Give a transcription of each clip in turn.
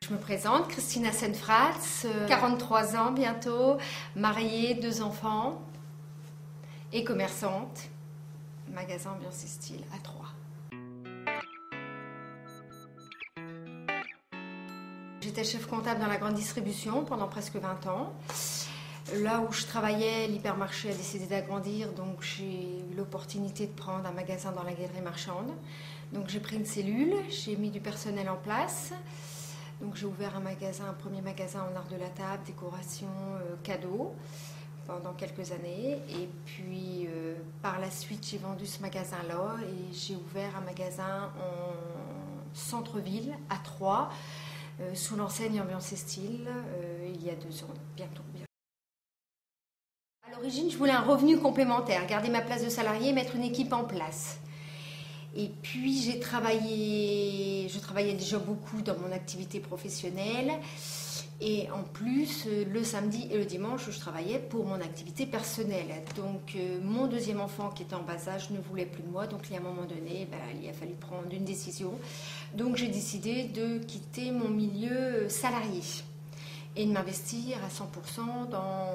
Je me présente, Christina Senfratz, 43 ans bientôt, mariée, 2 enfants et commerçante. Magasin Ambiance et Style à Troyes. J'étais chef comptable dans la grande distribution pendant presque 20 ans. Là où je travaillais, l'hypermarché a décidé d'agrandir, donc j'ai eu l'opportunité de prendre un magasin dans la galerie marchande. Donc j'ai pris une cellule, j'ai mis du personnel en place. Donc j'ai ouvert un premier magasin en art de la table, décoration, cadeaux pendant quelques années. Et puis par la suite, j'ai vendu ce magasin-là et j'ai ouvert un magasin en centre-ville à Troyes, sous l'enseigne Ambiance et Style, il y a 2 ans, bientôt. À l'origine, je voulais un revenu complémentaire, garder ma place de salarié et mettre une équipe en place. Et puis je travaillais déjà beaucoup dans mon activité professionnelle. Et en plus, le samedi et le dimanche, je travaillais pour mon activité personnelle. Donc mon deuxième enfant qui était en bas âge ne voulait plus de moi. Donc à un moment donné, il a fallu prendre une décision. Donc j'ai décidé de quitter mon milieu salarié et de m'investir à 100% dans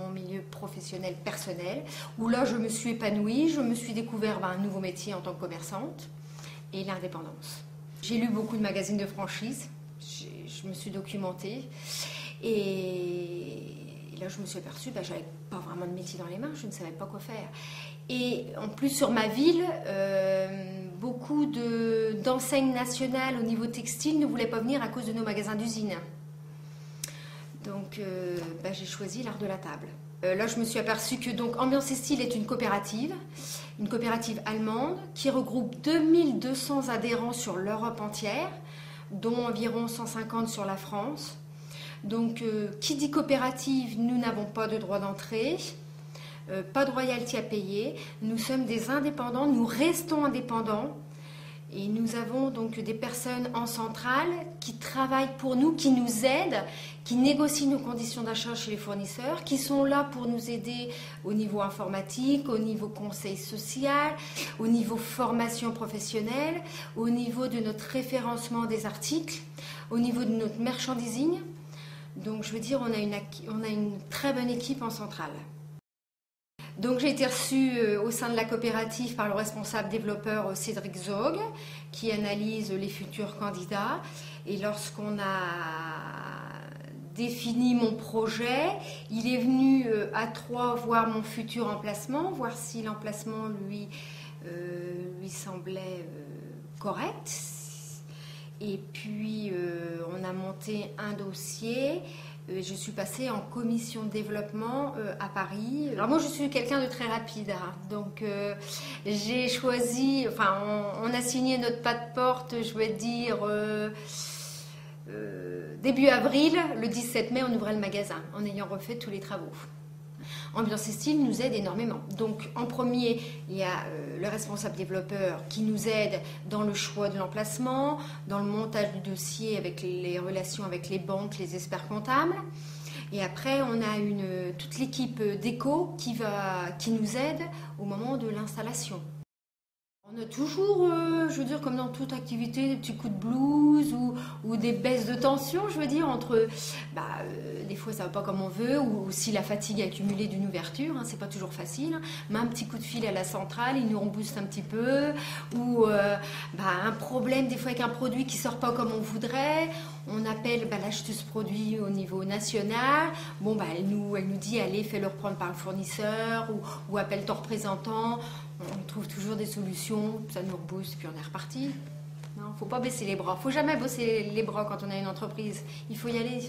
mon milieu professionnel personnel, où là je me suis épanouie, je me suis découvert un nouveau métier en tant que commerçante et l'indépendance. J'ai lu beaucoup de magazines de franchise, je me suis documentée et là je me suis aperçue que j'avais pas vraiment de métier dans les mains, je ne savais pas quoi faire. Et en plus sur ma ville, beaucoup d'enseignes nationales au niveau textile ne voulaient pas venir à cause de nos magasins d'usine. Donc j'ai choisi l'art de la table. Là, je me suis aperçue que donc, Ambiance et Style est une coopérative allemande qui regroupe 2200 adhérents sur l'Europe entière, dont environ 150 sur la France. Donc, qui dit coopérative, nous n'avons pas de droit d'entrée, pas de royalty à payer. Nous sommes des indépendants, nous restons indépendants. Et nous avons donc des personnes en centrale qui travaillent pour nous, qui nous aident, qui négocient nos conditions d'achat chez les fournisseurs, qui sont là pour nous aider au niveau informatique, au niveau conseil social, au niveau formation professionnelle, au niveau de notre référencement des articles, au niveau de notre merchandising. Donc je veux dire, on a une très bonne équipe en centrale. Donc j'ai été reçue au sein de la coopérative par le responsable développeur Cédric Zog, qui analyse les futurs candidats. Et lorsqu'on a défini mon projet, il est venu à Troyes voir mon futur emplacement, voir si l'emplacement lui semblait correct. Et puis on a monté un dossier. Je suis passée en commission de développement à Paris. Alors moi je suis quelqu'un de très rapide, hein. Donc j'ai choisi, on a signé notre pas de porte, je vais dire début avril, le 17 mai on ouvrait le magasin en ayant refait tous les travaux. Ambiance et Style nous aide énormément. Donc en premier, il y a le responsable développeur qui nous aide dans le choix de l'emplacement, dans le montage du dossier avec les relations avec les banques, les experts comptables. Et après, on a toute l'équipe déco qui nous aide au moment de l'installation. On a toujours, je veux dire, comme dans toute activité, des petits coups de blues ou des baisses de tension, je veux dire, entre, des fois ça va pas comme on veut, ou si la fatigue accumulée d'une ouverture, hein, c'est pas toujours facile, hein. Mais un petit coup de fil à la centrale, ils nous rebooste un petit peu, ou un problème des fois avec un produit qui sort pas comme on voudrait, on appelle l'acheteuse produit au niveau national, elle nous dit allez, fais-le reprendre par le fournisseur, ou appelle ton représentant. On trouve toujours des solutions, ça nous rebooste, puis on est reparti. Non, faut pas baisser les bras. Faut jamais baisser les bras quand on a une entreprise. Il faut y aller.